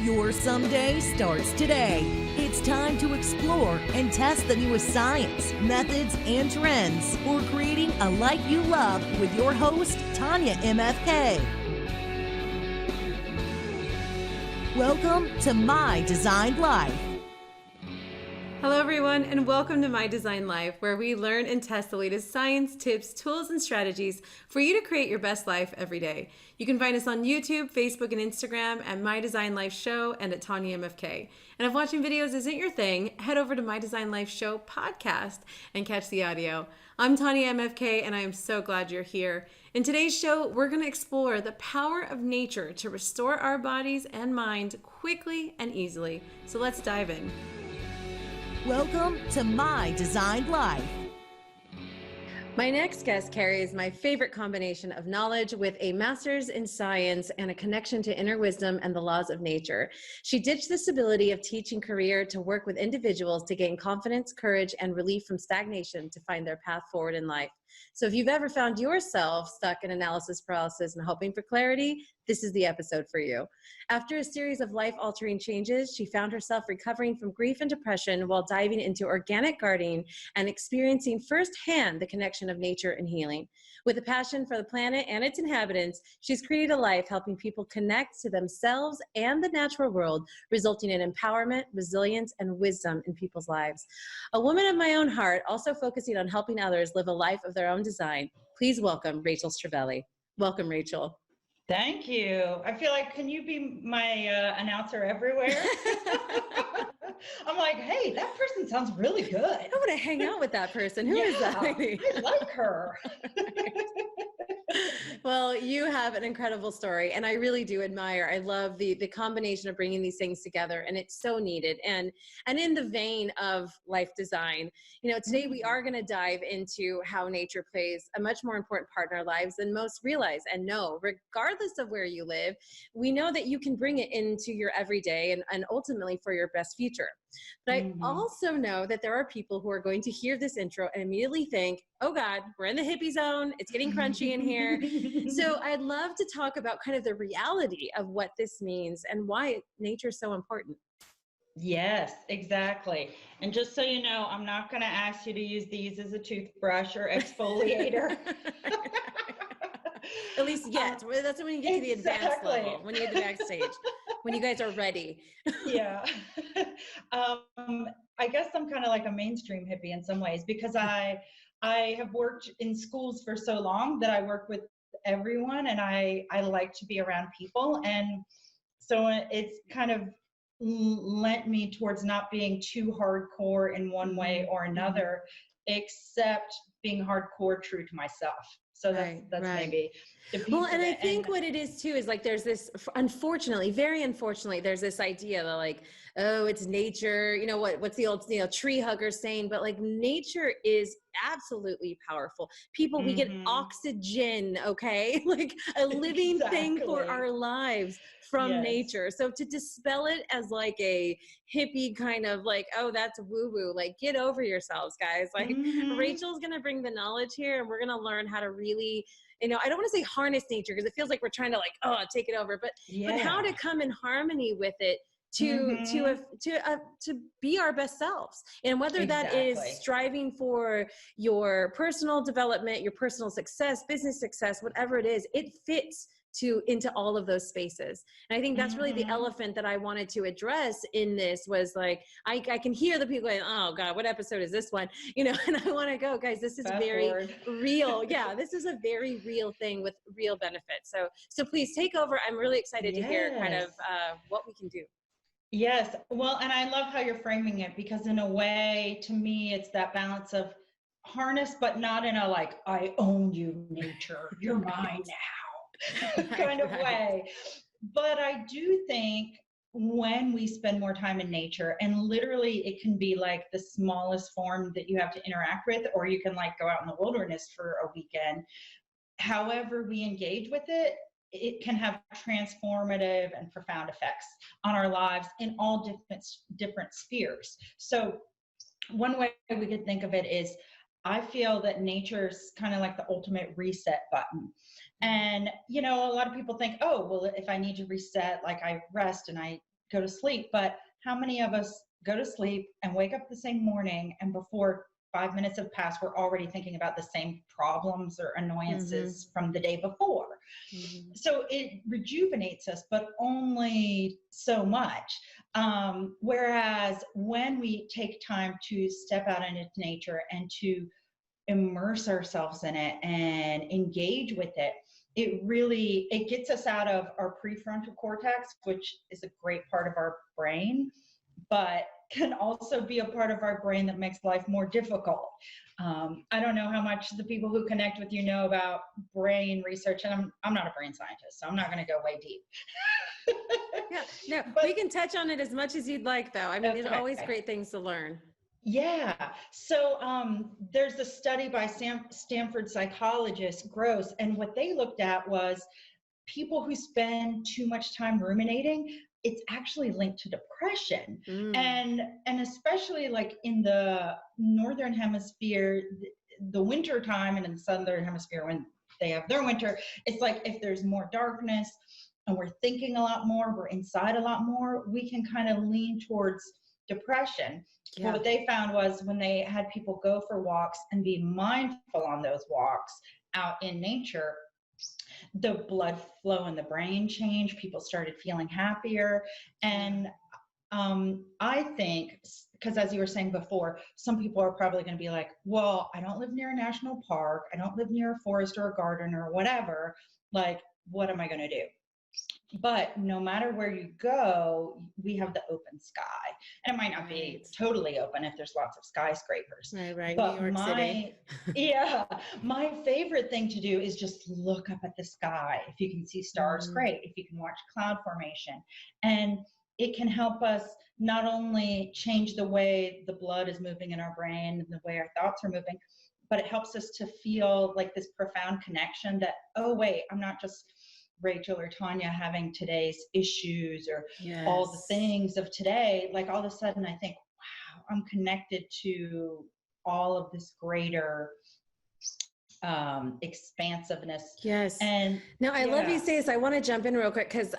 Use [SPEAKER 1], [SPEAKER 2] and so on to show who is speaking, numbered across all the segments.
[SPEAKER 1] Your someday starts today. It's time to explore and test the newest science, methods, and trends for creating a life you love with your host, Tanyamfk. Welcome to My Designed Life.
[SPEAKER 2] Hello everyone, and welcome to My Design Life, where we learn and test the latest science, tips, tools, and strategies for you to create your best life every day. You can find us on YouTube, Facebook, and Instagram at My Design Life Show and at Tanyamfk. And if watching videos isn't your thing, head over to My Design Life Show podcast and catch the audio. I'm Tanyamfk, and I am so glad you're here. In today's show, we're going to explore the power of nature to restore our bodies and mind quickly and easily. So let's dive in.
[SPEAKER 1] Welcome to My Designed Life.
[SPEAKER 2] My next guest carries my favorite combination of knowledge with a master's in science and a connection to inner wisdom and the laws of nature. She ditched the stability of teaching career to work with individuals to gain confidence, courage, and relief from stagnation to find their path forward in life. So if you've ever found yourself stuck in analysis paralysis and hoping for clarity, this is the episode for you. After a series of life-altering changes, she found herself recovering from grief and depression while diving into organic gardening and experiencing firsthand the connection of nature and healing. With a passion for the planet and its inhabitants, she's created a life helping people connect to themselves and the natural world, resulting in empowerment, resilience, and wisdom in people's lives. A woman of my own heart, also focusing on helping others live a life of their own design. Please welcome Rachel Strivelli. Welcome, Rachel.
[SPEAKER 3] Thank you. I feel like, can you be my announcer everywhere? I'm like, hey, that person sounds really good.
[SPEAKER 2] I want to hang out with that person. Who is that lady?
[SPEAKER 3] I like her.
[SPEAKER 2] Well, you have an incredible story, and I really do admire. I love the combination of bringing these things together, and it's so needed. And in the vein of life design, today we are going to dive into how nature plays a much more important part in our lives than most realize and know. Regardless of where you live, we know that you can bring it into your everyday and ultimately for your best future. But I also know that there are people who are going to hear this intro and immediately think, oh God, we're in the hippie zone. It's getting crunchy in here. So I'd love to talk about kind of the reality of what this means and why nature is so important.
[SPEAKER 3] Yes, exactly. And just so you know, I'm not going to ask you to use these as a toothbrush or exfoliator.
[SPEAKER 2] At least yet. That's when you get to the advanced level, when you get to the backstage, when you guys are ready.
[SPEAKER 3] Yeah. I guess I'm kind of like a mainstream hippie in some ways because I have worked in schools for so long that I work with everyone, and I like to be around people. And so it's kind of lent me towards not being too hardcore in one way or another, except being hardcore true to myself. So that's right. Maybe the piece.
[SPEAKER 2] Well, and I think what it is too is like there's this, unfortunately, very unfortunately, there's this idea that like, oh, it's nature. What's the old tree hugger saying? But like nature is absolutely powerful. People, we get oxygen, okay, like a living thing for our lives from nature. So to dispel it as like a hippie kind of like, oh, that's woo-woo, like get over yourselves, guys. Like Rachel's gonna bring the knowledge here, and we're gonna learn how to really, I don't want to say harness nature because it feels like we're trying to like, take it over, but how to come in harmony with it to be our best selves. And whether that is striving for your personal development, your personal success, business success, whatever it is, it fits into all of those spaces. And I think that's really the elephant that I wanted to address in this was like, I can hear the people going, oh God, what episode is this one? And I want to go, guys, this is very real. Yeah, this is a very real thing with real benefits. So please take over. I'm really excited to hear kind of what we can do.
[SPEAKER 3] Yes. Well, and I love how you're framing it because in a way, to me, it's that balance of harness, but not in a like, I own you, nature, you're mine now kind of way. But I do think when we spend more time in nature, and literally it can be like the smallest form that you have to interact with, or you can like go out in the wilderness for a weekend. However we engage with it, it can have transformative and profound effects on our lives in all different spheres. So one way we could think of it is, I feel that nature's kind of like the ultimate reset button. And, a lot of people think, oh, well, if I need to reset, like I rest and I go to sleep. But how many of us go to sleep and wake up the same morning, and before 5 minutes have passed, we're already thinking about the same problems or annoyances from the day before? So it rejuvenates us, but only so much. Whereas when we take time to step out into nature and to immerse ourselves in it and engage with it, it gets us out of our prefrontal cortex, which is a great part of our brain, but can also be a part of our brain that makes life more difficult. I don't know how much the people who connect with you know about brain research, and I'm not a brain scientist, so I'm not going to go way deep.
[SPEAKER 2] Yeah, no, but we can touch on it as much as you'd like, though. I mean, there's always great things to learn.
[SPEAKER 3] Yeah. So there's a study by Stanford psychologist Gross, and what they looked at was people who spend too much time ruminating. It's actually linked to depression. And especially like in the northern hemisphere, the winter time, and in the southern hemisphere when they have their winter, it's like if there's more darkness and we're thinking a lot more, we're inside a lot more, we can kind of lean towards depression. Yeah. But what they found was when they had people go for walks and be mindful on those walks out in nature, the blood flow in the brain changed. People started feeling happier. And I think, because as you were saying before, some people are probably going to be like, well, I don't live near a national park. I don't live near a forest or a garden or whatever. Like, what am I going to do? But no matter where you go, we have the open sky. And it might not be totally open if there's lots of skyscrapers.
[SPEAKER 2] Right.
[SPEAKER 3] But
[SPEAKER 2] New York City.
[SPEAKER 3] My favorite thing to do is just look up at the sky. If you can see stars, great. If you can watch cloud formation. And it can help us not only change the way the blood is moving in our brain and the way our thoughts are moving, but it helps us to feel like this profound connection that, oh, wait, I'm not just Rachel or Tanya having today's issues or all the things of today. Like all of a sudden I think, wow, I'm connected to all of this greater expansiveness.
[SPEAKER 2] Yes.
[SPEAKER 3] And
[SPEAKER 2] no, I love you say this. I want to jump in real quick because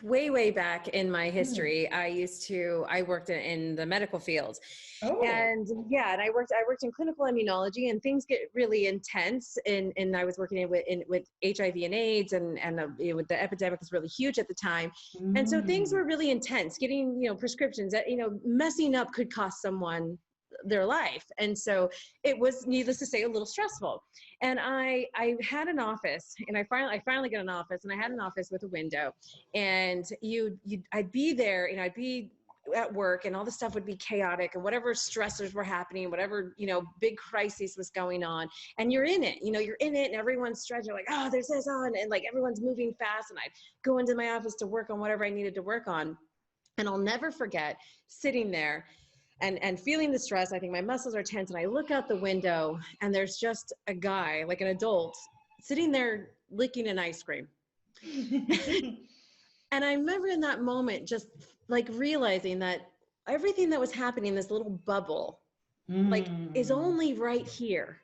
[SPEAKER 2] way back in my history, I worked in the medical field.
[SPEAKER 3] Oh.
[SPEAKER 2] And I worked in clinical immunology, and things get really intense. And I was working with HIV and AIDS, and with the epidemic was really huge at the time. And so things were really intense. Getting prescriptions that messing up could cost someone their life. And so it was, needless to say, a little stressful. And I had an office, and I finally got an office, and I had an office with a window, and I'd be there, and I'd be at work, and all the stuff would be chaotic, and whatever stressors were happening, whatever, big crisis was going on, and you're in it, and everyone's stressed. You're like, oh, there's this on, and like everyone's moving fast, and I'd go into my office to work on whatever I needed to work on. And I'll never forget sitting there and feeling the stress. I think my muscles are tense, and I look out the window, and there's just a guy, like an adult, sitting there licking an ice cream. And I remember in that moment just like realizing that everything that was happening in this little bubble like is only right here.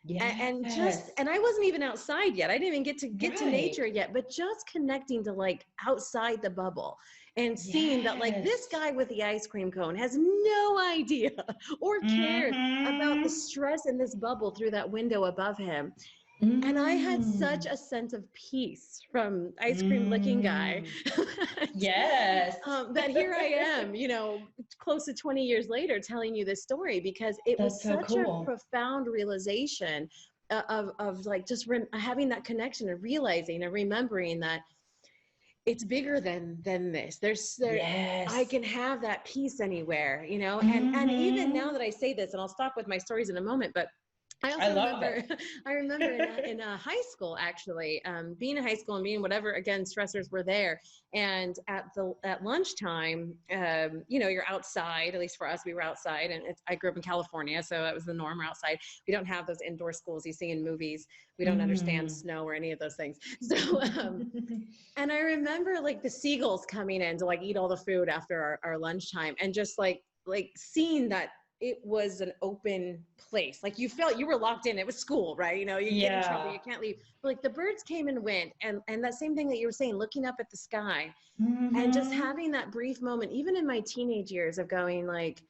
[SPEAKER 2] And I wasn't even outside yet. I didn't even get to nature yet, but just connecting to like outside the bubble and seeing that like this guy with the ice cream cone has no idea or cares about the stress in this bubble through that window above him. And I had such a sense of peace from ice cream licking guy. That here I am, close to 20 years later telling you this story, because it was such a profound realization of like just having that connection and realizing and remembering that it's bigger than this. I can have that peace anywhere, and even now that I say this, and I'll stop with my stories in a moment, but I remember in high school, actually, being in high school and being whatever, again, stressors were there. And at lunchtime, you're outside, at least for us, we were outside, and I grew up in California, so that was the norm. We're outside. We don't have those indoor schools you see in movies. We don't understand snow or any of those things. So, and I remember like the seagulls coming in to like eat all the food after our lunchtime, and just like seeing that it was an open place. Like you felt you were locked in. It was school, right? You know, you get in trouble, you can't leave. But like the birds came and went, and that same thing that you were saying, looking up at the sky, and just having that brief moment, even in my teenage years, of going like,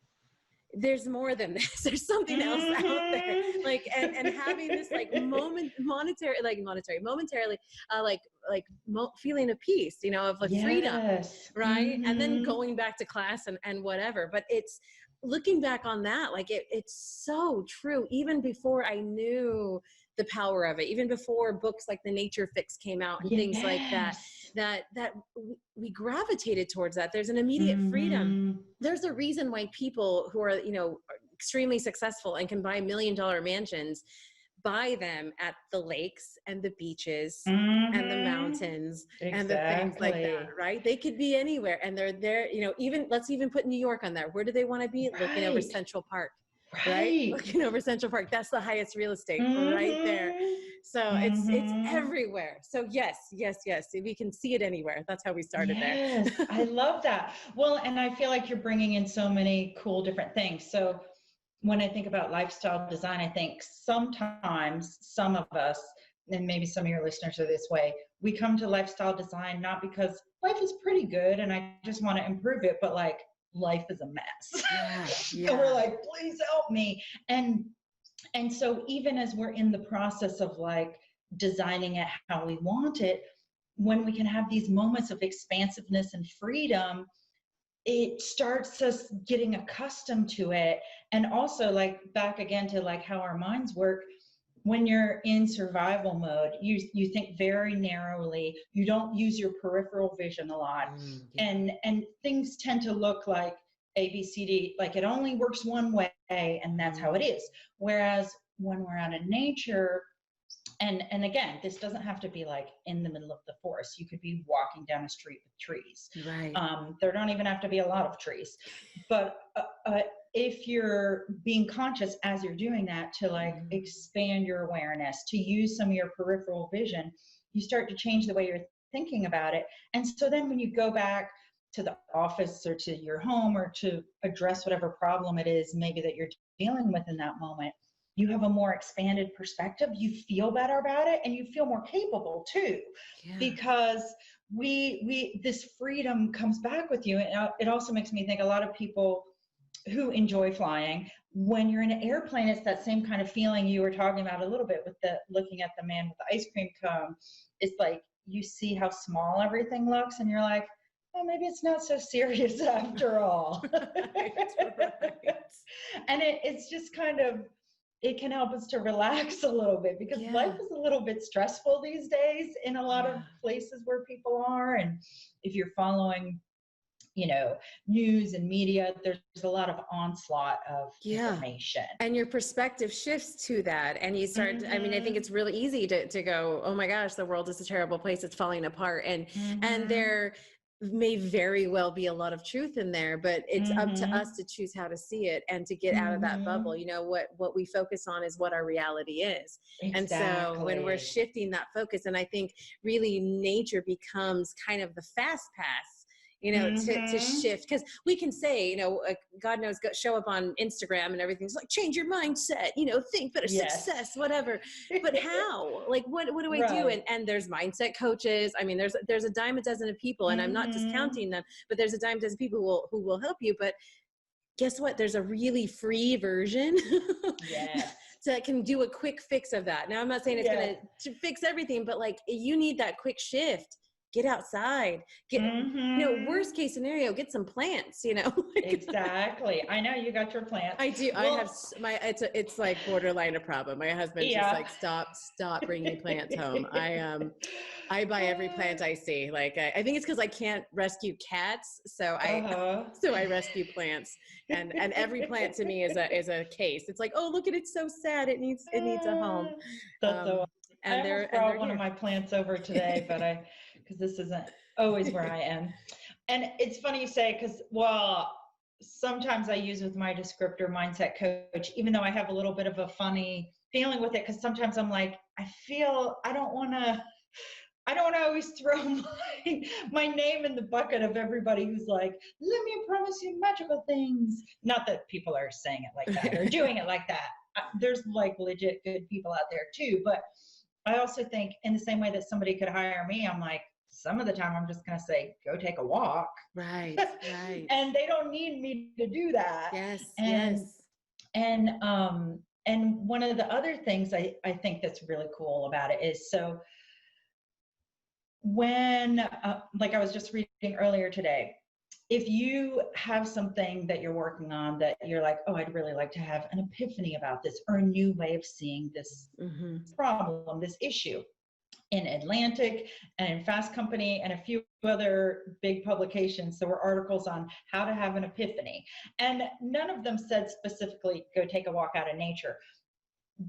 [SPEAKER 2] there's more than this. There's something else out there. Like, and having this like momentarily, feeling of peace, you know, of like freedom, right? And then going back to class and whatever. But it's looking back on that, like it's so true. Even before I knew the power of it, even before books like The Nature Fix came out and things like that we gravitated towards that. There's an immediate freedom. There's a reason why people who are, you know, extremely successful and can buy $1 million mansions buy them at the lakes and the beaches and the mountains and the things like that, right? They could be anywhere, and they're there, you know, let's even put New York on there. Where do they want to be? Looking over Central Park. Right? Looking over Central Park. That's the highest real estate right there. So it's everywhere. So yes. We can see it anywhere. That's how we started there.
[SPEAKER 3] I love that. Well, and I feel like you're bringing in so many cool different things. So when I think about lifestyle design, I think sometimes some of us, and maybe some of your listeners are this way, we come to lifestyle design not because life is pretty good and I just want to improve it, but like, life is a mess. So we're like, please help me. And so even as we're in the process of like designing it how we want it, when we can have these moments of expansiveness and freedom, it starts us getting accustomed to it. And also like back again to like how our minds work. When you're in survival mode, you think very narrowly. You don't use your peripheral vision a lot. And things tend to look like A, B, C, D, like it only works one way and that's how it is. Whereas when we're out in nature, and again, this doesn't have to be like in the middle of the forest. You could be walking down a street with trees.
[SPEAKER 2] Right.
[SPEAKER 3] There don't even have to be a lot of trees. But if you're being conscious as you're doing that to like expand your awareness, to use some of your peripheral vision, you start to change the way you're thinking about it. And so then when you go back to the office or to your home or to address whatever problem it is maybe that you're dealing with in that moment, you have a more expanded perspective. You feel better about it and you feel more capable too, because this freedom comes back with you. And it also makes me think a lot of people who enjoy flying, when you're in an airplane, it's that same kind of feeling you were talking about a little bit with the looking at the man with the ice cream cone. It's like you see how small everything looks and you're like, well, maybe it's not so serious after all.
[SPEAKER 2] Right.
[SPEAKER 3] And it's just kind of, it can help us to relax a little bit because life is a little bit stressful these days in a lot of places where people are. And if you're following, you know, news and media, there's a lot of onslaught of information.
[SPEAKER 2] And your perspective shifts to that. And you start, I mean, I think it's really easy to go, oh my gosh, the world is a terrible place. It's falling apart. And there may very well be a lot of truth in there, but it's up to us to choose how to see it and to get out of that bubble. You know, what we focus on is what our reality is. And so when we're shifting that focus, and I think really nature becomes kind of the fast pass, you know, to shift, because we can say, you know, God knows, show up on Instagram and everything's like, change your mindset, you know, think better, success, whatever. But how? Like, what do I do? And there's mindset coaches. I mean, there's a dime a dozen of people, and I'm not discounting them, but there's a dime a dozen people who will help you. But guess what? There's a really free version. So it can do a quick fix of that. Now, I'm not saying it's going to fix everything, but like you need that quick shift. Get outside, you know, worst case scenario, get some plants, you know.
[SPEAKER 3] Exactly. I know you got your plants.
[SPEAKER 2] I do. Well, I have it's like borderline a problem. My husband's just like, stop bringing plants home. I buy every plant I see. Like, I think it's because I can't rescue cats. So I rescue plants, and every plant to me is a case. It's like, oh, look at it. So sad. It needs a home.
[SPEAKER 3] That's and I brought one of my plants over today, but because this isn't always where I am. And it's funny you say, because, well, sometimes I use with my descriptor mindset coach, even though I have a little bit of a funny feeling with it, because sometimes I'm like, I don't want to I don't always throw my name in the bucket of everybody who's like, let me promise you magical things. Not that people are saying it like that or doing it like that. There's like legit good people out there too. But I also think in the same way that somebody could hire me, I'm like, some of the time I'm just going to say, go take a walk.
[SPEAKER 2] Right, right.
[SPEAKER 3] And they don't need me to do that.
[SPEAKER 2] Yes,
[SPEAKER 3] and,
[SPEAKER 2] yes.
[SPEAKER 3] And one of the other things I think that's really cool about it is, so when, like I was just reading earlier today, if you have something that you're working on that you're like, oh, I'd really like to have an epiphany about this, or a new way of seeing this problem, this issue, in Atlantic and in Fast Company and a few other big publications, there were articles on how to have an epiphany. And none of them said specifically, go take a walk out in nature.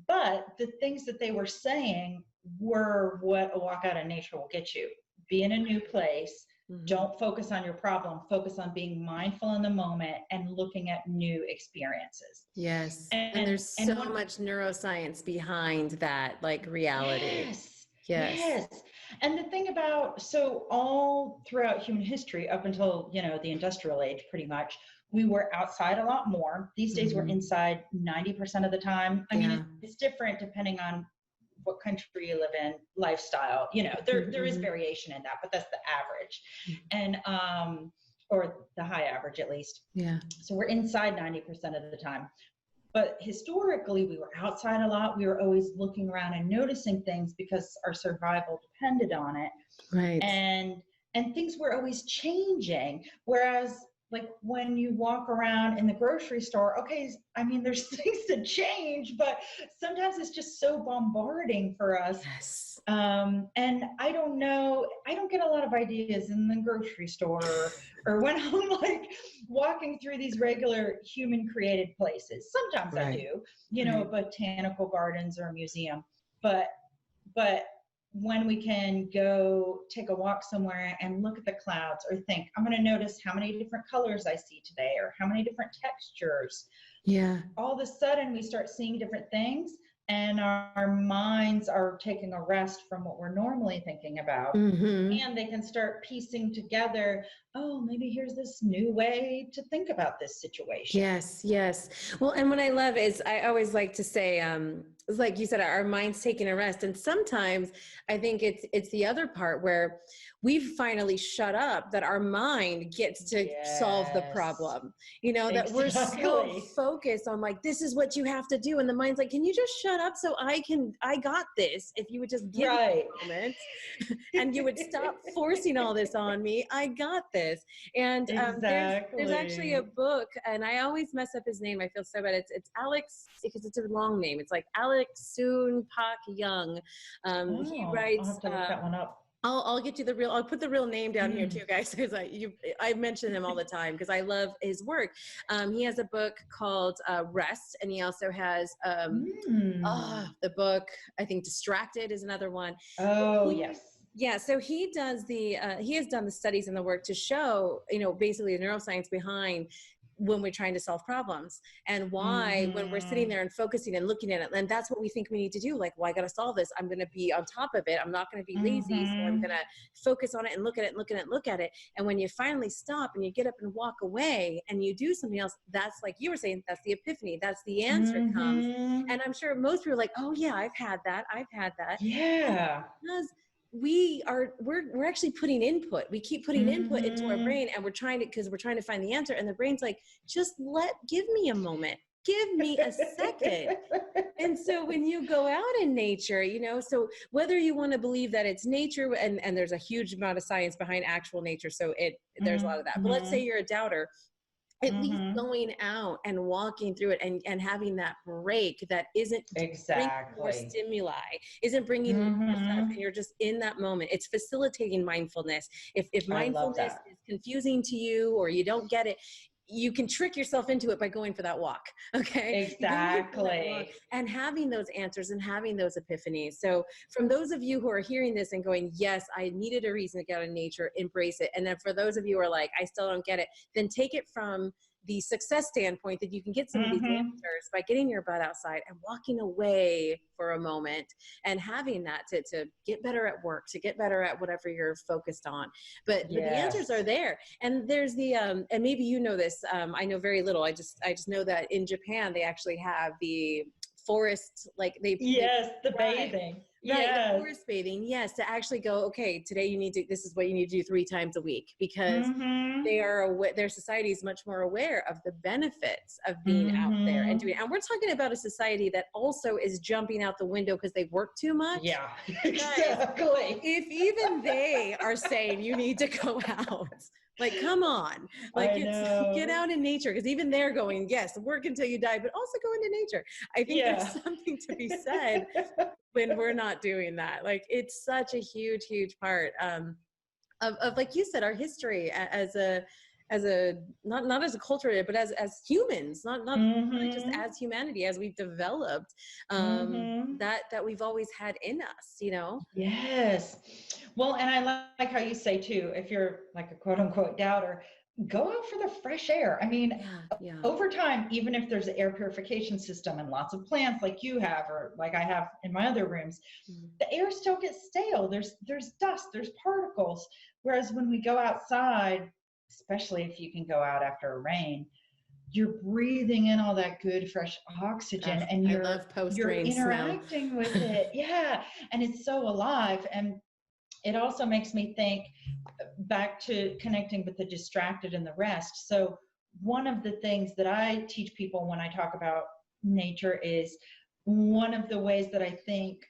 [SPEAKER 3] But the things that they were saying were what a walk out in nature will get you. Be in a new place. Don't focus on your problem. Focus on being mindful in the moment and looking at new experiences.
[SPEAKER 2] Yes. And there's so much neuroscience behind that, like reality.
[SPEAKER 3] Yes. And the thing about, so all throughout human history, up until, the industrial age, pretty much, we were outside a lot more. These days we're inside 90% of the time. I mean, it's different depending on what country you live in, lifestyle, there is variation in that, but that's the average. And, or the high average at least. Yeah. So we're inside 90% of the time. But historically, we were outside a lot. We were always looking around and noticing things because our survival depended on it. Right. And things were always changing. Whereas, like when you walk around in the grocery store, okay, I mean, there's things that change, but sometimes it's just so bombarding for us. Yes. And I don't know, I don't get a lot of ideas in the grocery store or when I'm like walking through these regular human created places. Sometimes I do, botanical gardens or a museum, but when we can go take a walk somewhere and look at the clouds or think, I'm going to notice how many different colors I see today or how many different textures. Yeah. All of a sudden we start seeing different things and our minds are taking a rest from what we're normally thinking about. And they can start piecing together, oh, maybe here's this new way to think about this situation. Yes, yes. Well, and what I love is I always like to say, like you said, our mind's taking a rest. And sometimes I think it's the other part where we've finally shut up, that our mind gets to solve the problem. That we're so focused on like, this is what you have to do. And the mind's like, can you just shut up so I got this. If you would just give me a moment and you would stop forcing all this on me, I got this. And there's actually a book, and I always mess up his name. I feel so bad. It's Alex, because it's a long name. It's like Alex Soon Pak Young. He writes. I'll have to look that one up. I'll get you I'll put the real name down here too, guys, because I mention him all the time because I love his work. He has a book called Rest, and he also has the book, I think Distracted is another one. Oh, yes. Yeah, so he has done the studies and the work to show, basically the neuroscience behind when we're trying to solve problems and why when we're sitting there and focusing and looking at it, and that's what we think we need to do. Like, well, I got to solve this. I'm going to be on top of it. I'm not going to be lazy. So I'm going to focus on it and look at it and look at it and look at it. And when you finally stop and you get up and walk away and you do something else, that's like you were saying, that's the epiphany. That's the answer comes. And I'm sure most people are like, oh yeah, I've had that. Yeah. Because we're actually putting input. We keep putting input into our brain, and we're trying to find the answer. And the brain's like, just give me a moment. Give me a second. And so when you go out in nature, so whether you want to believe that it's nature, and there's a huge amount of science behind actual nature. So there's a lot of that, but let's say you're a doubter. At least going out and walking through it and having that break that isn't bringing more stimuli, isn't bringing more stuff, and you're just in that moment. It's facilitating mindfulness. If mindfulness is confusing to you or you don't get it, you can trick yourself into it by going for that walk. Okay. Exactly. And having those answers and having those epiphanies. So from those of you who are hearing this and going, yes, I needed a reason to get out in nature, embrace it. And then for those of you who are like, I still don't get it, then take it from
[SPEAKER 2] the success standpoint that you can get some of these
[SPEAKER 3] Mhm.
[SPEAKER 2] answers by getting your butt outside and walking away for a moment and having that to get better at work, to get better at whatever you're focused on. But the answers are
[SPEAKER 3] Yes.
[SPEAKER 2] there. And there's the and maybe you know this, I know very little. I just know that in Japan they actually have the forest, like they
[SPEAKER 3] Yes, the
[SPEAKER 2] right.
[SPEAKER 3] bathing.
[SPEAKER 2] Right, the
[SPEAKER 3] Yes.
[SPEAKER 2] forest bathing, yes, to actually go, okay, today you need to, this is what you need to do 3 times a week, because
[SPEAKER 3] Mhm.
[SPEAKER 2] they are aware, their society is much more aware of the benefits of being out there and doing,
[SPEAKER 3] Mhm.
[SPEAKER 2] and we're talking about a society that also is jumping out the window because they work too much.
[SPEAKER 3] Yeah,
[SPEAKER 2] Guys,
[SPEAKER 3] exactly.
[SPEAKER 2] if even they are saying you need to go out, like, come on, like
[SPEAKER 3] I
[SPEAKER 2] it's get
[SPEAKER 3] know.
[SPEAKER 2] out in nature, because even they're going, yes, work until you die, but also go into nature. I think there's
[SPEAKER 3] Yeah.
[SPEAKER 2] something to be said when we're not doing that. Like, it's such a huge part of like you said, our history as a not as a culture, but as humans, not really just
[SPEAKER 3] Mhm.
[SPEAKER 2] as humanity, as we've developed,
[SPEAKER 3] Mhm.
[SPEAKER 2] that we've always had in us, you know.
[SPEAKER 3] Yes. Well, and I like how you say too, if you're like a quote unquote doubter, go out for the fresh air. I mean,
[SPEAKER 2] Yeah.
[SPEAKER 3] over time, even if there's an air purification system and lots of plants like you have or like I have in my other rooms,
[SPEAKER 2] Mhm.
[SPEAKER 3] the air still gets stale. There's dust, there's particles. Whereas when we go outside, especially if you can go out after a rain, you're breathing in all that good fresh oxygen and
[SPEAKER 2] I love post
[SPEAKER 3] you're
[SPEAKER 2] rain smell.
[SPEAKER 3] interacting with it. Yeah. And it's so alive. And it also makes me think back to connecting with the distracted and the rest. So one of the things that I teach people when I talk about nature is one of the ways that I think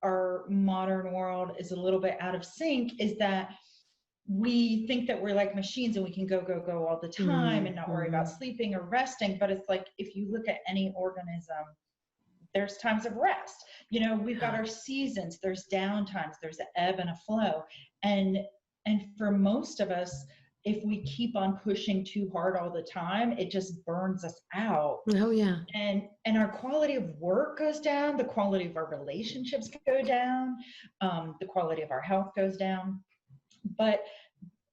[SPEAKER 3] our modern world is a little bit out of sync is that we think that we're like machines and we can go all the time and not worry about
[SPEAKER 2] Mm-hmm.
[SPEAKER 3] sleeping or resting. But it's like if you look at any organism, there's times of rest. You know, we've got our seasons, there's down times, there's an ebb and a flow. And for most of us, if we keep on pushing too hard all the time, it just burns us out.
[SPEAKER 2] Oh yeah.
[SPEAKER 3] And our quality of work goes down, the quality of our relationships go down, the quality of our health goes down. But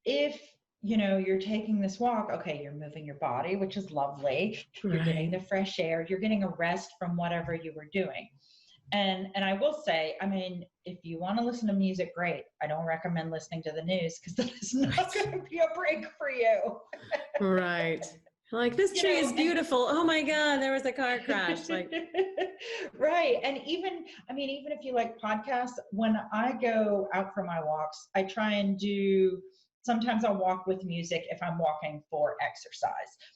[SPEAKER 3] if you're taking this walk, okay, you're moving your body, which is lovely, you're getting
[SPEAKER 2] Right.
[SPEAKER 3] the fresh air, you're getting a rest from whatever you were doing. And I will say, I mean, if you want to listen to music, great. I don't recommend listening to the news because that is not going to be a break for you.
[SPEAKER 2] Right. Like, this tree is
[SPEAKER 3] And
[SPEAKER 2] beautiful. Oh my God, there was a car crash. Like,
[SPEAKER 3] right. And even, I mean, even if you like podcasts, when I go out for my walks, I try and do, sometimes I'll walk with music if I'm walking for exercise.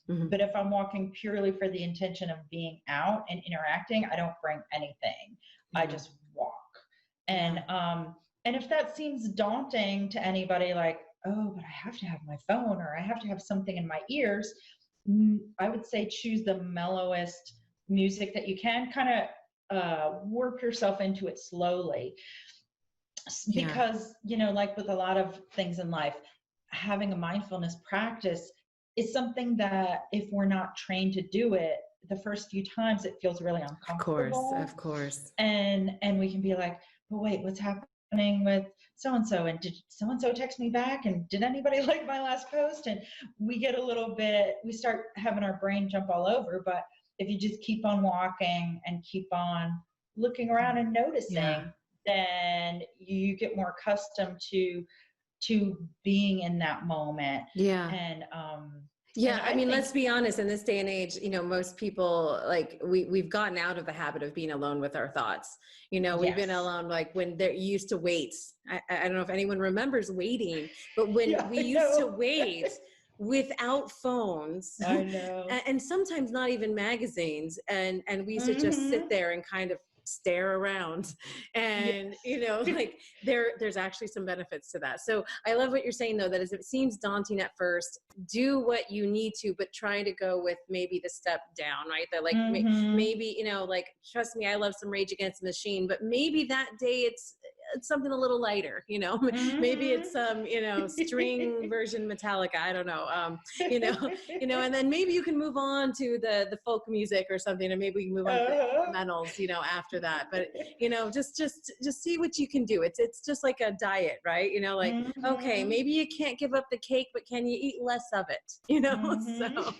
[SPEAKER 2] mhm.
[SPEAKER 3] But if I'm walking purely for the intention of being out and interacting, I don't bring anything. I
[SPEAKER 2] Yeah.
[SPEAKER 3] just walk.
[SPEAKER 2] Yeah.
[SPEAKER 3] And if that seems daunting to anybody, like, oh, but I have to have my phone or I have to have something in my ears, I would say choose the mellowest music that you can, kind of work yourself into it slowly.
[SPEAKER 2] Yeah.
[SPEAKER 3] Because, like with a lot of things in life, having a mindfulness practice is something that if we're not trained to do it, the first few times it feels really uncomfortable.
[SPEAKER 2] Of course.
[SPEAKER 3] And we can be like, but wait, what's happening with so and so, and did so and so text me back, and did anybody like my last post? And we get a little bit, we start having our brain jump all over. But if you just keep on walking and keep on looking around and noticing,
[SPEAKER 2] Yeah.
[SPEAKER 3] then you get more accustomed to being in that moment.
[SPEAKER 2] Yeah.
[SPEAKER 3] And
[SPEAKER 2] Yeah,
[SPEAKER 3] and
[SPEAKER 2] I mean,
[SPEAKER 3] think,
[SPEAKER 2] let's be honest, in this day and age, most people, like, we've gotten out of the habit of being alone with our thoughts. We've been
[SPEAKER 3] yes.
[SPEAKER 2] alone, like when they're used to wait. I don't know if anyone remembers waiting, but when
[SPEAKER 3] Yeah,
[SPEAKER 2] we
[SPEAKER 3] I
[SPEAKER 2] used to
[SPEAKER 3] know.
[SPEAKER 2] wait without phones
[SPEAKER 3] I know.
[SPEAKER 2] and sometimes not even magazines, and we used to just sit
[SPEAKER 3] Mhm.
[SPEAKER 2] there and kind of stare around, and
[SPEAKER 3] Yes.
[SPEAKER 2] like there's actually some benefits to that. So I love what you're saying, though, that is, it seems daunting at first, do what you need to, but try to go with maybe the step down, right? That like
[SPEAKER 3] Mhm.
[SPEAKER 2] maybe like, trust me, I love some Rage Against the Machine, but maybe that day it's something a little lighter, you know, maybe it's some, you know, string version Metallica. I don't know. And then maybe you can move on to the folk music or something, and maybe we can move on to the instrumentals, you know, after that. But, you know, just see what you can do. It's just like a diet, right? You know, like, okay, maybe you can't give up the cake, but can you eat less of it? You know, so.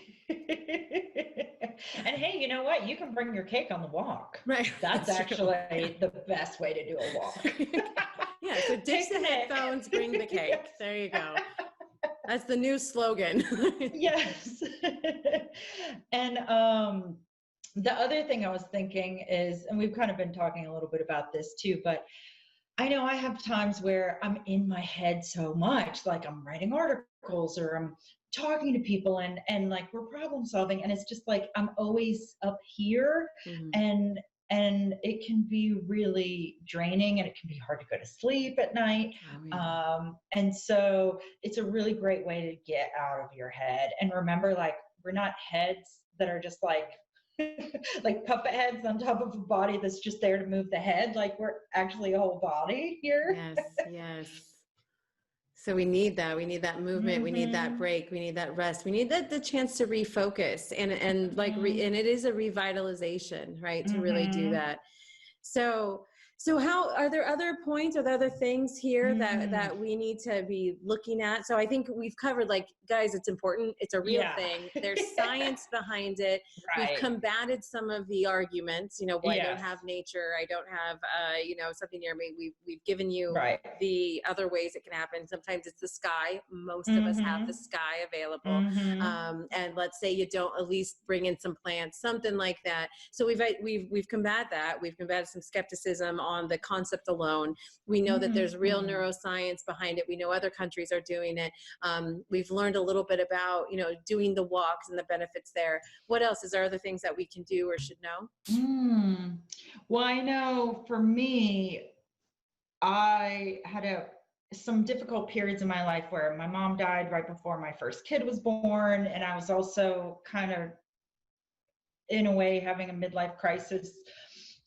[SPEAKER 3] And hey, you know what? You can bring your cake on the walk.
[SPEAKER 2] Right.
[SPEAKER 3] That's actually the best way to do a walk.
[SPEAKER 2] Yeah. So ditch the headphones, bring the cake. There you go. That's the new slogan.
[SPEAKER 3] Yes. And the other thing I was thinking is, and we've kind of been talking a little bit about this too, but I know I have times where I'm in my head so much, like I'm writing articles or I'm talking to people and like we're problem solving, and it's just like I'm always up here, and it can be really draining, and it can be hard to go to sleep at night. And so it's a really great way to get out of your head and remember, like, we're not heads that are just like like puppet heads on top of a body that's just there to move the head. Like, we're actually a whole body here.
[SPEAKER 2] Yes. So we need that. We need that movement. We need that break. We need that rest. We need the chance to refocus and like, and it is a revitalization, right? To really do that. So how, are there other points, are there other things here that we need to be looking at? So I think we've covered, like, guys, it's important. It's a real thing. There's science behind it.
[SPEAKER 3] Right.
[SPEAKER 2] We've combated some of the arguments, you know, well, I don't have nature. I don't have, you know, something near me. We've given you the other ways it can happen. Sometimes it's the sky. Most of us have the sky available. And let's say you don't, at least bring in some plants, something like that. So we've combated that. We've combated some skepticism on the concept alone. We know that there's real neuroscience behind it. We know other countries are doing it. We've learned a little bit about, you know, doing the walks and the benefits there. What else? Is there other things that we can do or should know?
[SPEAKER 3] Well, I know for me, I had some difficult periods in my life where my mom died right before my first kid was born. And I was also kind of, in a way, having a midlife crisis,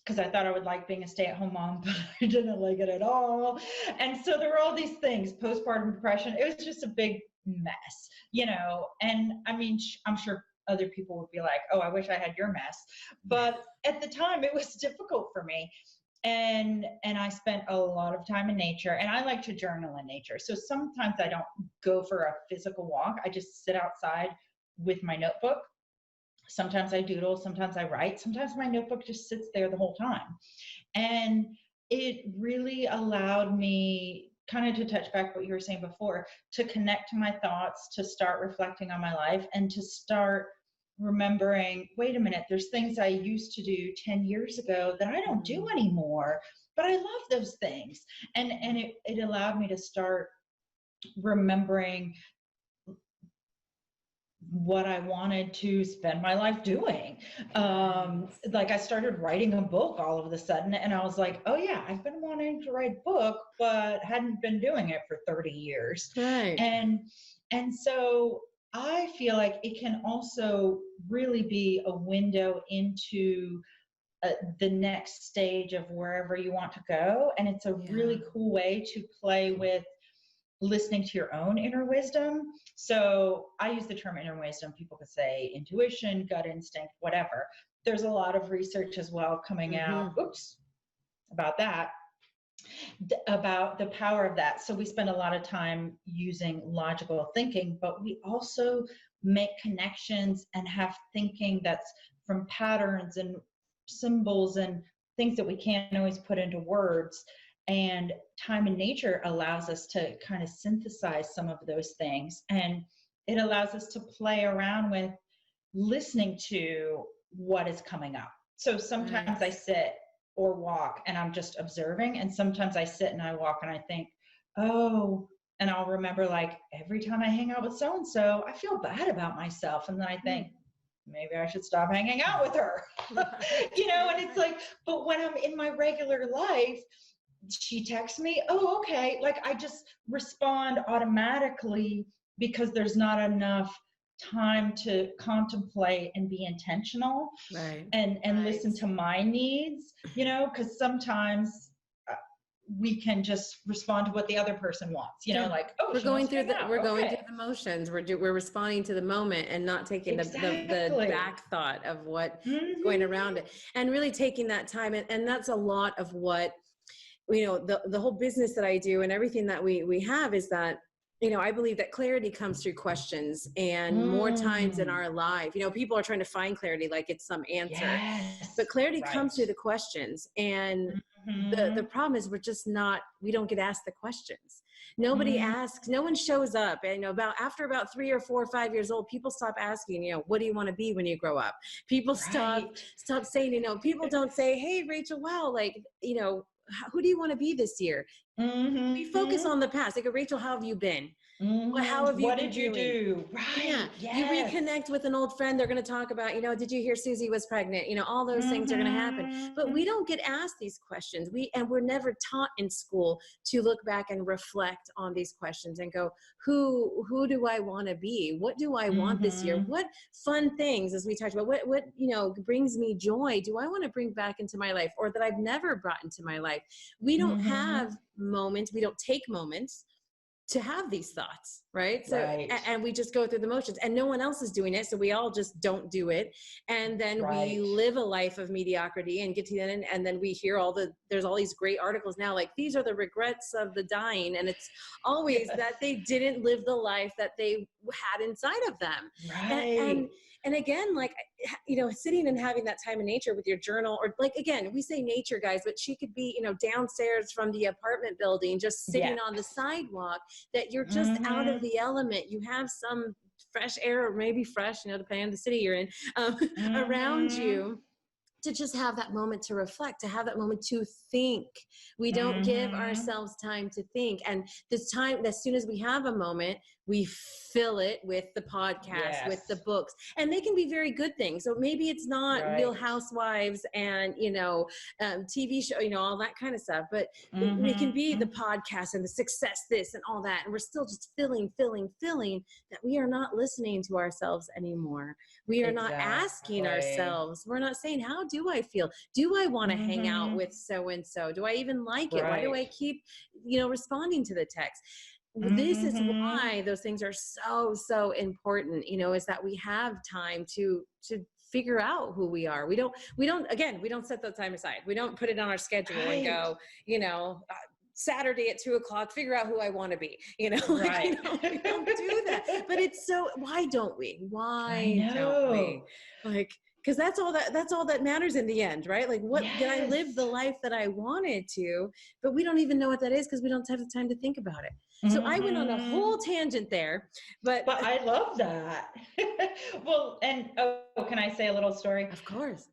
[SPEAKER 3] because I thought I would like being a stay-at-home mom, but I didn't like it at all. And so there were all these things, postpartum depression. It was just a big mess, you know. And I mean, I'm sure other people would be like, oh, I wish I had your mess. But at the time, it was difficult for me. And I spent a lot of time in nature, and I like to journal in nature. So sometimes I don't go for a physical walk. I just sit outside with my notebook. Sometimes I doodle, sometimes I write, sometimes my notebook just sits there the whole time. And it really allowed me, kind of to touch back what you were saying before, to connect to my thoughts, to start reflecting on my life, and to start remembering, wait a minute, there's things I used to do 10 years ago that I don't do anymore, but I love those things. And it allowed me to start remembering what I wanted to spend my life doing. Like, I started writing a book all of a sudden, and I was like, oh yeah, I've been wanting to write a book, but hadn't been doing it for 30 years.
[SPEAKER 2] Right.
[SPEAKER 3] And so I feel like it can also really be a window into the next stage of wherever you want to go. And it's a really cool way to play with listening to your own inner wisdom. So I use the term inner wisdom. People could say intuition, gut instinct, whatever. There's a lot of research as well coming out about that, about the power of that. So we spend a lot of time using logical thinking, but we also make connections and have thinking that's from patterns and symbols and things that we can't always put into words. And time in nature allows us to kind of synthesize some of those things. And it allows us to play around with listening to what is coming up. So sometimes I sit or walk and I'm just observing. And sometimes I sit and I walk and I think, oh, and I'll remember, like, every time I hang out with so-and-so, I feel bad about myself. And then I think, maybe I should stop hanging out with her. You know, and it's like, but when I'm in my regular life, she texts me, oh, okay. Like, I just respond automatically because there's not enough time to contemplate and be intentional and listen to my needs, you know, because sometimes we can just respond to what the other person wants, you know, like, oh,
[SPEAKER 2] we're
[SPEAKER 3] she
[SPEAKER 2] going
[SPEAKER 3] wants to
[SPEAKER 2] through
[SPEAKER 3] hang out.
[SPEAKER 2] we're going
[SPEAKER 3] Okay.
[SPEAKER 2] through the motions. We're responding to the moment and not taking the
[SPEAKER 3] Exactly.
[SPEAKER 2] back thought of what is
[SPEAKER 3] Mhm.
[SPEAKER 2] going around it, and really taking that time. And that's a lot of what, you know, the whole business that I do and everything that we have is that, you know, I believe that clarity comes through questions, and more times in
[SPEAKER 3] Mm.
[SPEAKER 2] our life, you know, people are trying to find clarity like it's some answer, but
[SPEAKER 3] Yes.
[SPEAKER 2] clarity
[SPEAKER 3] Right.
[SPEAKER 2] comes through the questions. And the
[SPEAKER 3] Mhm.
[SPEAKER 2] problem is we don't get asked the questions. Nobody
[SPEAKER 3] Mm.
[SPEAKER 2] asks, no one shows up. And, you know, after about 3 or 4 or 5 years old, people stop asking, you know, what do you want to be when you grow up? People
[SPEAKER 3] Right.
[SPEAKER 2] stop saying, you know, people don't say, hey, Rachel, wow, like, you know, who do you want to be this year? We focus
[SPEAKER 3] Mhm.
[SPEAKER 2] on the past. Like, Rachel, how have you been? Well, how
[SPEAKER 3] Mhm.
[SPEAKER 2] have you
[SPEAKER 3] What
[SPEAKER 2] been
[SPEAKER 3] did you
[SPEAKER 2] doing?
[SPEAKER 3] do?
[SPEAKER 2] Yeah,
[SPEAKER 3] Right.
[SPEAKER 2] you
[SPEAKER 3] Yes.
[SPEAKER 2] reconnect with an old friend. They're going to talk about, you know, did you hear Susie was pregnant? You know, all those things are going to happen. But we
[SPEAKER 3] Mhm.
[SPEAKER 2] don't get asked these questions. We're never taught in school to look back and reflect on these questions and go, who do I want to be? What do I want this year?
[SPEAKER 3] Mhm.
[SPEAKER 2] What fun things, as we talked about, what you know brings me joy? Do I want to bring back into my life, or that I've never brought into my life? We don't
[SPEAKER 3] Mhm.
[SPEAKER 2] have moments. We don't take moments to have these thoughts, right? So,
[SPEAKER 3] Right.
[SPEAKER 2] and we just go through the motions, and no one else is doing it. So we all just don't do it. And then we
[SPEAKER 3] Right.
[SPEAKER 2] live a life of mediocrity and get to the end. And then we hear there's all these great articles now, like these are the regrets of the dying. And it's always
[SPEAKER 3] Yes.
[SPEAKER 2] that they didn't live the life that they had inside of them. And,
[SPEAKER 3] Right.
[SPEAKER 2] and, and again, like, you know, sitting and having that time in nature with your journal, or like, again, we say nature, guys, but she could be, you know, downstairs from the apartment building, just sitting on the
[SPEAKER 3] Yes.
[SPEAKER 2] sidewalk, that you're just out of
[SPEAKER 3] Mhm.
[SPEAKER 2] the element. You have some fresh air, or maybe fresh, you know, depending on the city you're in, around
[SPEAKER 3] Mhm.
[SPEAKER 2] you, to just have that moment to reflect, to have that moment to think. We don't give
[SPEAKER 3] Mhm.
[SPEAKER 2] ourselves time to think. And this time, as soon as we have a moment, we fill it with the podcast, with the
[SPEAKER 3] Yes.
[SPEAKER 2] books, and they can be very good things. So maybe it's not Real
[SPEAKER 3] Right.
[SPEAKER 2] Housewives and, you know, TV show, you know, all that kind of stuff, but it can be the
[SPEAKER 3] Mhm.
[SPEAKER 2] podcast and the success, this and all that. And we're still just filling, that we are not listening to ourselves anymore. We are not asking
[SPEAKER 3] Exactly.
[SPEAKER 2] ourselves. We're not saying, how do I feel? Do I want to hang out
[SPEAKER 3] Mhm.
[SPEAKER 2] with so and so? Do I even like it? Why do I
[SPEAKER 3] Right.
[SPEAKER 2] keep, you know, responding to the text? This is
[SPEAKER 3] Mhm.
[SPEAKER 2] why those things are so important, you know, is that we have time to figure out who we are. We don't set that time aside. We don't put it on our schedule and
[SPEAKER 3] Right.
[SPEAKER 2] go, you know, Saturday at 2:00, figure out who I want to be, you know, like, you
[SPEAKER 3] Right.
[SPEAKER 2] know, we don't do that. But it's so, why don't we?
[SPEAKER 3] I
[SPEAKER 2] Why don't we?
[SPEAKER 3] know.
[SPEAKER 2] Like, because that's all that matters in the end, right? Like, what did I live
[SPEAKER 3] Yes.
[SPEAKER 2] the life that I wanted to? But we don't even know what that is because we don't have the time to think about it. So I went on a whole
[SPEAKER 3] Mhm.
[SPEAKER 2] tangent there, but
[SPEAKER 3] But I love that. Well, and oh, can I say a little story?
[SPEAKER 2] of course.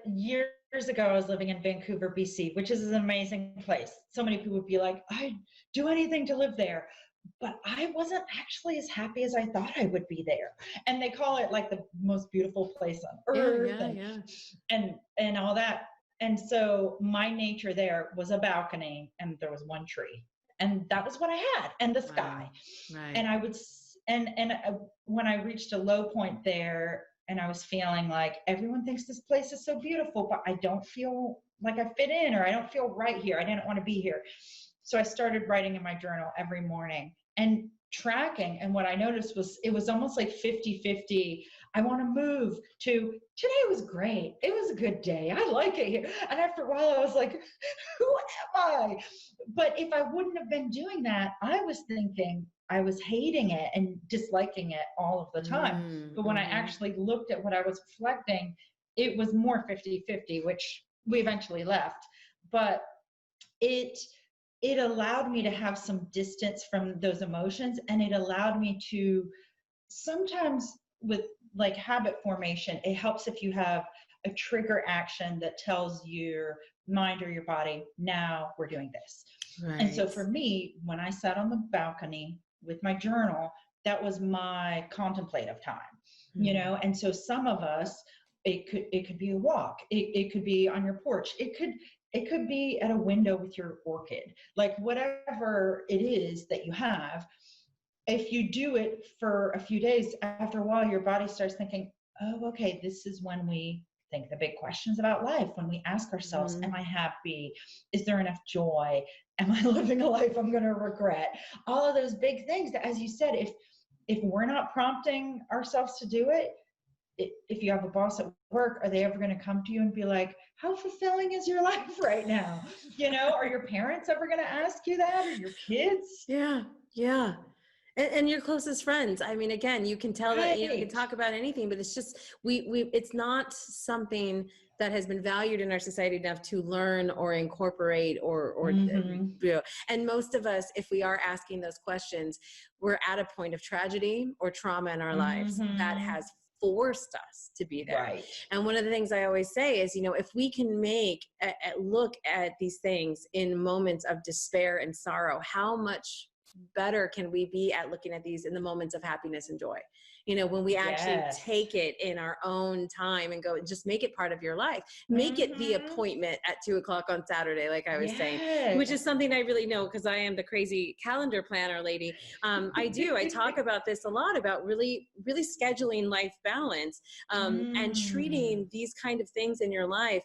[SPEAKER 3] Years ago, I was living in Vancouver, BC, which is an amazing place. So many people would be like, I'd do anything to live there. But I wasn't actually as happy as I thought I would be there. And they call it like the most beautiful place on
[SPEAKER 2] Yeah,
[SPEAKER 3] earth
[SPEAKER 2] yeah, yeah.
[SPEAKER 3] and all that. And so my nature there was a balcony and there was one tree. And that was what I had, and the sky.
[SPEAKER 2] Wow. Right.
[SPEAKER 3] And I would when I reached a low point there and I was feeling like everyone thinks this place is so beautiful, but I don't feel like I fit in, or I don't feel right here. I didn't want to be here. So I started writing in my journal every morning and tracking. And what I noticed was it was almost like 50-50. I want to move to today was great. It was a good day. I like it here. And after a while, I was like, who am I? But if I wouldn't have been doing that, I was thinking I was hating it and disliking it all of the time. But when I
[SPEAKER 2] Mm-hmm.
[SPEAKER 3] actually looked at what I was reflecting, it was more 50-50, which we eventually left. But it it allowed me to have some distance from those emotions, and it allowed me to sometimes with like habit formation, it helps if you have a trigger action that tells your mind or your body, now we're doing this. And so
[SPEAKER 2] Right.
[SPEAKER 3] for me, when I sat on the balcony with my journal, that was my contemplative time, you
[SPEAKER 2] Mm-hmm.
[SPEAKER 3] know. And so some of us, it could be a walk, it could be on your porch, it could be at a window with your orchid, like whatever it is that you have. If you do it for a few days, after a while your body starts thinking, oh, okay, this is when we think the big questions about life when we ask ourselves,
[SPEAKER 2] Mhm.
[SPEAKER 3] am I happy? Is there enough joy? Am I living a life I'm going to regret? All of those big things that, as you said, if we're not prompting ourselves to do it, if you have a boss at work, are they ever going to come to you and be like, how fulfilling is your life right now? Are your parents ever going to ask you that, or your kids?
[SPEAKER 2] Yeah, yeah. And your closest friends. I mean, again, you can tell that, you can
[SPEAKER 3] Right.
[SPEAKER 2] talk about anything, but it's just, it's not something that has been valued in our society enough to learn or incorporate
[SPEAKER 3] Mhm.
[SPEAKER 2] and most of us, if we are asking those questions, we're at a point of tragedy or trauma in our lives that has
[SPEAKER 3] Mhm.
[SPEAKER 2] forced us to be there.
[SPEAKER 3] Right.
[SPEAKER 2] And one of the things I always say is, if we can make look at these things in moments of despair and sorrow, how much better can we be at looking at these in the moments of happiness and joy? When we actually
[SPEAKER 3] Yes.
[SPEAKER 2] take it in our own time and go, just make it part of your life, make it the
[SPEAKER 3] Mhm.
[SPEAKER 2] appointment at 2:00 on Saturday, like I was saying, which is
[SPEAKER 3] Yes.
[SPEAKER 2] something I really know because I am the crazy calendar planner lady. I talk about this a lot, about really, really scheduling life balance, and
[SPEAKER 3] Mm.
[SPEAKER 2] treating these kind of things in your life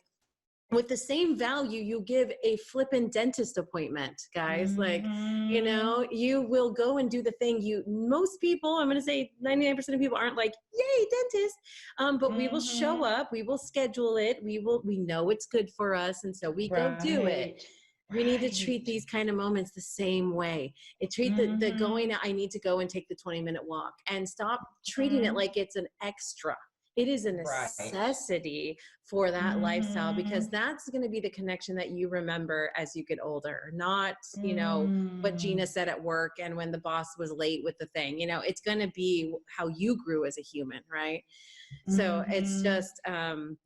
[SPEAKER 2] with the same value you give a flippin' dentist appointment, guys. Like,
[SPEAKER 3] Mhm.
[SPEAKER 2] you will go and do the thing most people, I'm going to say 99% of people aren't like, yay, dentist. But we will show
[SPEAKER 3] Mhm.
[SPEAKER 2] up, we will schedule it. We know it's good for us. And so we go do it.
[SPEAKER 3] Right.
[SPEAKER 2] We need to treat
[SPEAKER 3] Right.
[SPEAKER 2] these kind of moments the same way. Treat the going,
[SPEAKER 3] Mhm.
[SPEAKER 2] I need to go and take the 20-minute walk, and stop treating it
[SPEAKER 3] Mhm.
[SPEAKER 2] like it's an extra. It is a
[SPEAKER 3] Right.
[SPEAKER 2] necessity for that lifestyle, because
[SPEAKER 3] Mhm.
[SPEAKER 2] that's going to be the connection that you remember as you get older, not, what Gina
[SPEAKER 3] Mm.
[SPEAKER 2] said at work and when the boss was late with the thing. It's going to be how you grew as a human, right? So it's
[SPEAKER 3] Mhm.
[SPEAKER 2] just,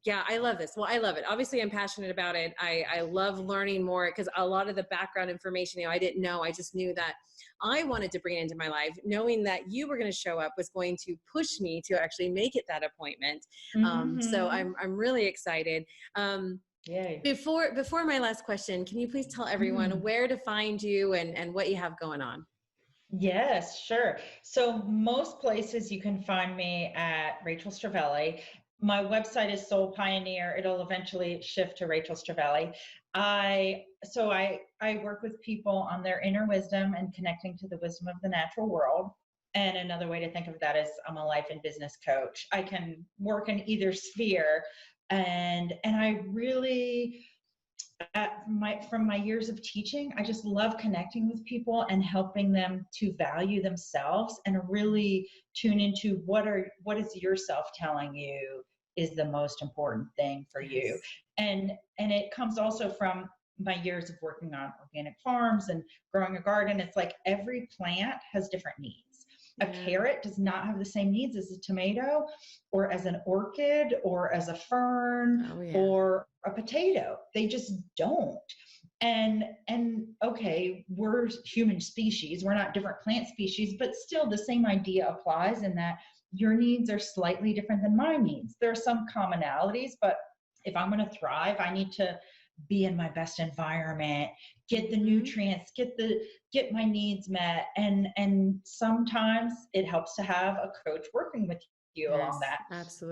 [SPEAKER 2] yeah, I love this. Well, I love it. Obviously, I'm passionate about it. I love learning more, because a lot of the background information, I didn't know. I just knew that I wanted to bring it into my life. Knowing that you were going to show up was going to push me to actually make it that appointment. So
[SPEAKER 3] Mhm.
[SPEAKER 2] I'm really excited. Um,
[SPEAKER 3] Yay.
[SPEAKER 2] before my last question, can you please tell everyone
[SPEAKER 3] Mm.
[SPEAKER 2] where to find you and what you have going on?
[SPEAKER 3] Yes, sure. So most places you can find me at Rachel Strivelli. My website is Soul Pioneer. It'll eventually shift to Rachel Strivelli. I work with people on their inner wisdom and connecting to the wisdom of the natural world. And another way to think of that is I'm a life and business coach. I can work in either sphere, and I really, from my years of teaching, I just love connecting with people and helping them to value themselves and really tune into what is yourself telling you is the most important thing for you.
[SPEAKER 2] Yes.
[SPEAKER 3] And it comes also from my years of working on organic farms and growing a garden. It's like every plant has different needs. A
[SPEAKER 2] Yeah.
[SPEAKER 3] carrot does not have the same needs as a tomato or as an orchid or as a fern
[SPEAKER 2] Oh, yeah.
[SPEAKER 3] or a potato. They just don't. And okay, we're human species. We're not different plant species, but still the same idea applies in that your needs are slightly different than my needs. There are some commonalities, but if I'm going to thrive, I need to be in my best environment, get the
[SPEAKER 2] Hmm.
[SPEAKER 3] nutrients, get my needs met. And sometimes it helps to have a coach working with you along
[SPEAKER 2] Yes,
[SPEAKER 3] that.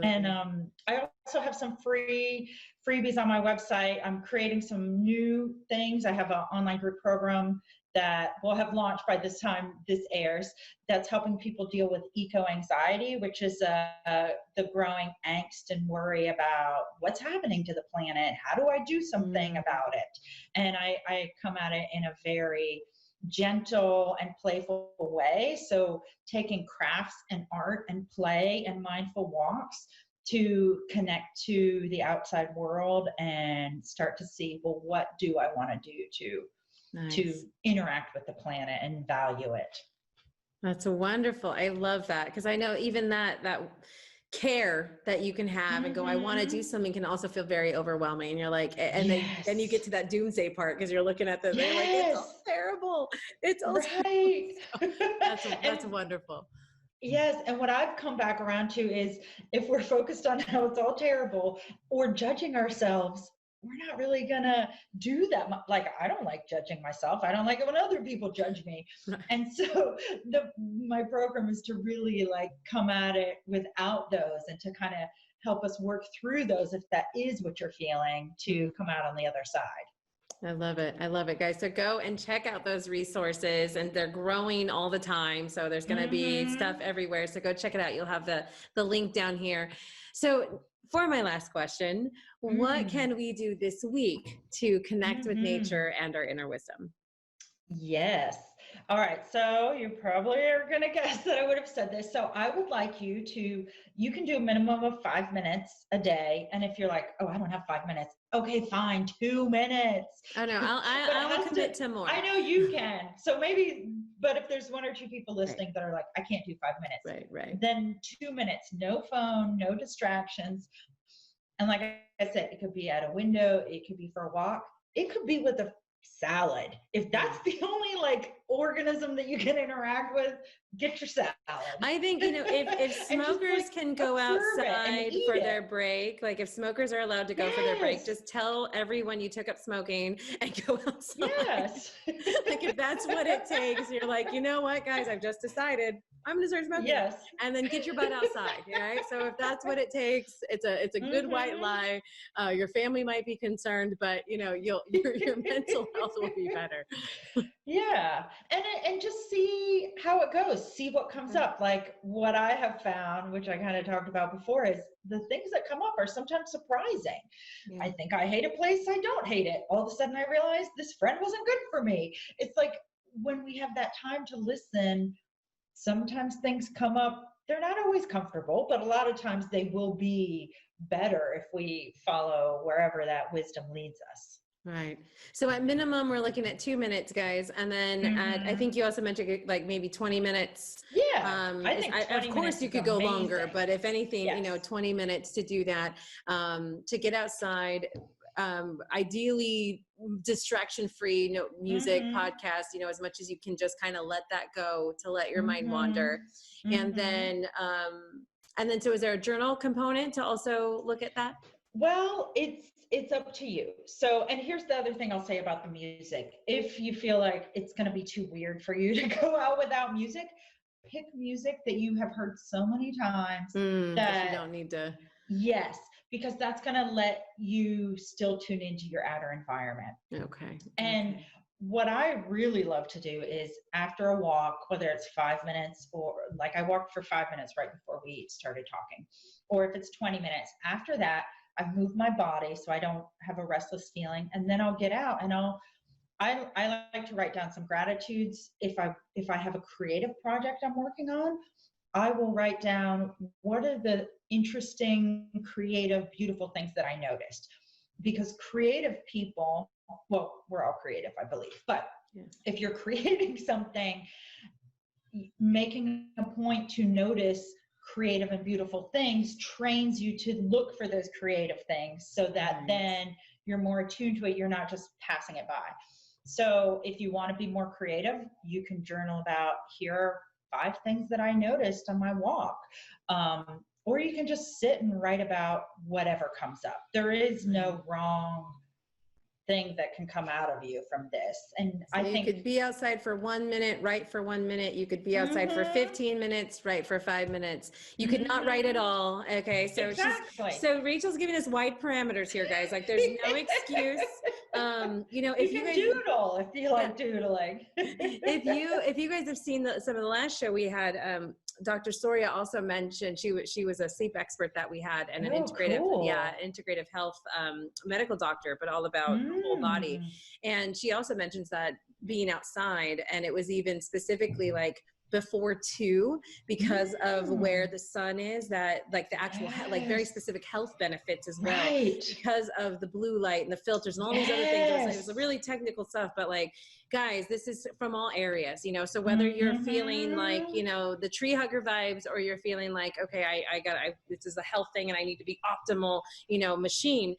[SPEAKER 3] And
[SPEAKER 2] absolutely.
[SPEAKER 3] I also have some freebies on my website. I'm creating some new things. I have an online group program that will have launched by this time this airs, that's helping people deal with eco-anxiety, which is the growing angst and worry about what's happening to the planet. How do I do something
[SPEAKER 2] Mm.
[SPEAKER 3] about it? And I come at it in a very gentle and playful way. So taking crafts and art and play and mindful walks to connect to the outside world and start to see, well, what do I want to do to
[SPEAKER 2] Nice.
[SPEAKER 3] interact with the planet and value it.
[SPEAKER 2] That's wonderful. I love that, because I know even that care that you can have and go, I want to do
[SPEAKER 3] Mm-hmm.
[SPEAKER 2] something, can also feel very overwhelming. And you're like, and then you
[SPEAKER 3] Yes.
[SPEAKER 2] get to that doomsday part, because you're looking at you're like, it's all
[SPEAKER 3] Yes.
[SPEAKER 2] terrible. It's all terrible.
[SPEAKER 3] Right.
[SPEAKER 2] So that's
[SPEAKER 3] And
[SPEAKER 2] wonderful.
[SPEAKER 3] yes, and what I've come back around to is if we're focused on how it's all terrible or judging ourselves, we're not really gonna do that much. Like, I don't like judging myself. I don't like it when other people judge me.
[SPEAKER 2] Right.
[SPEAKER 3] And so my program is to really like come at it without those, and to kind of help us work through those, if that is what you're feeling, to come out on the other side.
[SPEAKER 2] I love it. I love it, guys. So go and check out those resources, and they're growing all the time. So there's going to be stuff everywhere. So go check it out. You'll have the link down here. So for my last question, what can we do this week to connect with nature and our inner wisdom?
[SPEAKER 3] Yes. All right. So you probably are going to guess that I would have said this. So I would like you can do a minimum of 5 minutes a day. And if you're like, oh, I don't have 5 minutes. Okay, fine. 2 minutes.
[SPEAKER 2] Oh no, I will commit to more.
[SPEAKER 3] I know you can. So maybe, but if there's 1 or 2 people listening that are like, I can't do 5 minutes.
[SPEAKER 2] Right.
[SPEAKER 3] Then 2 minutes, no phone, no distractions. And like I said, it could be at a window. It could be for a walk. It could be with a salad. If that's the only like organism that you can interact with, get your salad.
[SPEAKER 2] I think, if smokers can go outside for their break, like if smokers are allowed to go for their break, just tell everyone you took up smoking and go outside.
[SPEAKER 3] Yes.
[SPEAKER 2] Like if that's what it takes, you're like, you know what, guys, I've just decided I'm going to start smoking.
[SPEAKER 3] Yes.
[SPEAKER 2] And then get your butt outside. Right. So if that's what it takes, it's a good white lie. Your family might be concerned, but your mental health will be better.
[SPEAKER 3] Yeah. And just see how it goes. See what comes up. Like what I have found, which I kind of talked about before, is the things that come up are sometimes surprising. Yeah. I think I hate a place. I don't hate it. All of a sudden I realize this friend wasn't good for me. It's like when we have that time to listen, sometimes things come up. They're not always comfortable, but a lot of times they will be better if we follow wherever that wisdom leads us.
[SPEAKER 2] Right. So at minimum, we're looking at 2 minutes, guys. And then I think you also mentioned like maybe 20 minutes.
[SPEAKER 3] Yeah.
[SPEAKER 2] I think of course you could go longer, but if anything,
[SPEAKER 3] yes.
[SPEAKER 2] 20 minutes to do that, to get outside, ideally distraction-free, no music, podcast, as much as you can, just kind of let that go, to let your mind wander. And then so is there a journal component to also look at that?
[SPEAKER 3] Well, it's up to you. So, and here's the other thing I'll say about the music. If you feel like it's going to be too weird for you to go out without music, pick music that you have heard so many times that
[SPEAKER 2] you don't need to.
[SPEAKER 3] Yes, because that's going to let you still tune into your outer environment.
[SPEAKER 2] Okay.
[SPEAKER 3] And what I really love to do is after a walk, whether it's 5 minutes, or like I walked for 5 minutes right before we started talking, or if it's 20 minutes, after that, I've moved my body so I don't have a restless feeling. And then I'll get out and I like to write down some gratitudes. If I have a creative project I'm working on, I will write down what are the interesting, creative, beautiful things that I noticed. Because creative people, well, we're all creative, I believe, but if you're creating something, making a point to notice creative and beautiful things trains you to look for those creative things, so that then you're more attuned to it. You're not just passing it by. So if you want to be more creative, you can journal about, here are 5 things that I noticed on my walk. Or you can just sit and write about whatever comes up. There is no wrong thing that can come out of you from this. And
[SPEAKER 2] so I think you could be outside for 1 minute, write for 1 minute. You could be outside for 15 minutes, write for 5 minutes. You could not write at all. Okay. So so Rachel's giving us wide parameters here, guys. Like there's no excuse. If you guys
[SPEAKER 3] doodle, if you like doodling.
[SPEAKER 2] if you guys have seen some of the last show we had, Dr. Soria also mentioned she was a sleep expert that we had, and an integrative health medical doctor, but all about the whole body. And she also mentions that being outside, and it was even specifically like before 2, because of where the sun is, that like the actual like very specific health benefits as well, because of the blue light and the filters and all these other things. It was really technical stuff, but like, guys, this is from all areas, so whether you're feeling like, the tree hugger vibes, or you're feeling like, okay, this is a health thing and I need to be optimal, machine.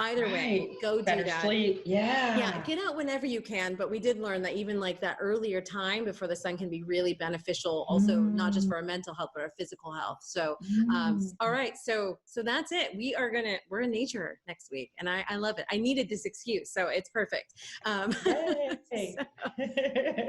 [SPEAKER 2] Either way,
[SPEAKER 3] Right.
[SPEAKER 2] go do
[SPEAKER 3] Better
[SPEAKER 2] that.
[SPEAKER 3] sleep.
[SPEAKER 2] Yeah,
[SPEAKER 3] Yeah.
[SPEAKER 2] get out whenever you can. But we did learn that even like that earlier time before the sun can be really beneficial, also not just
[SPEAKER 3] Mm,
[SPEAKER 2] for our mental health, but our physical health. So,
[SPEAKER 3] mm.
[SPEAKER 2] all right. So that's it. We're in nature next week. And I love it. I needed this excuse. So it's perfect.
[SPEAKER 3] Yay.
[SPEAKER 2] So,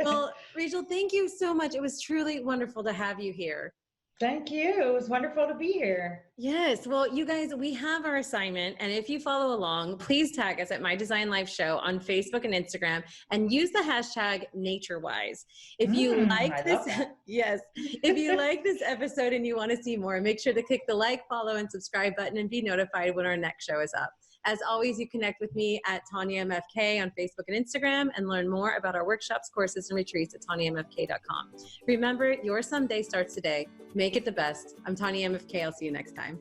[SPEAKER 2] well, Rachel, thank you so much. It was truly wonderful to have you here.
[SPEAKER 3] Thank you. It was wonderful to be here.
[SPEAKER 2] Yes. Well, you guys, we have our assignment. And if you follow along, please tag us at My Design Life Show on Facebook and Instagram and use the hashtag NatureWise. If you
[SPEAKER 3] I
[SPEAKER 2] liked this,
[SPEAKER 3] love that.
[SPEAKER 2] yes, if you like this episode and you want to see more, make sure to click the like, follow, and subscribe button and be notified when our next show is up. As always, you connect with me at Tanyamfk on Facebook and Instagram and learn more about our workshops, courses, and retreats at tanyamfk.com. Remember, your someday starts today. Make it the best. I'm Tanya MFK. I'll see you next time.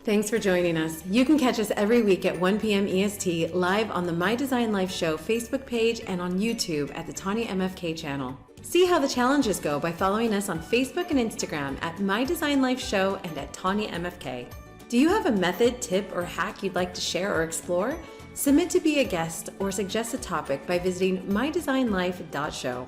[SPEAKER 2] Thanks for joining us. You can catch us every week at 1 p.m. EST live on the My Design Life Show Facebook page and on YouTube at the Tanya MFK channel. See how the challenges go by following us on Facebook and Instagram at My Design Life Show and at Tanya MFK. Do you have a method, tip, or hack you'd like to share or explore? Submit to be a guest or suggest a topic by visiting mydesignlife.show.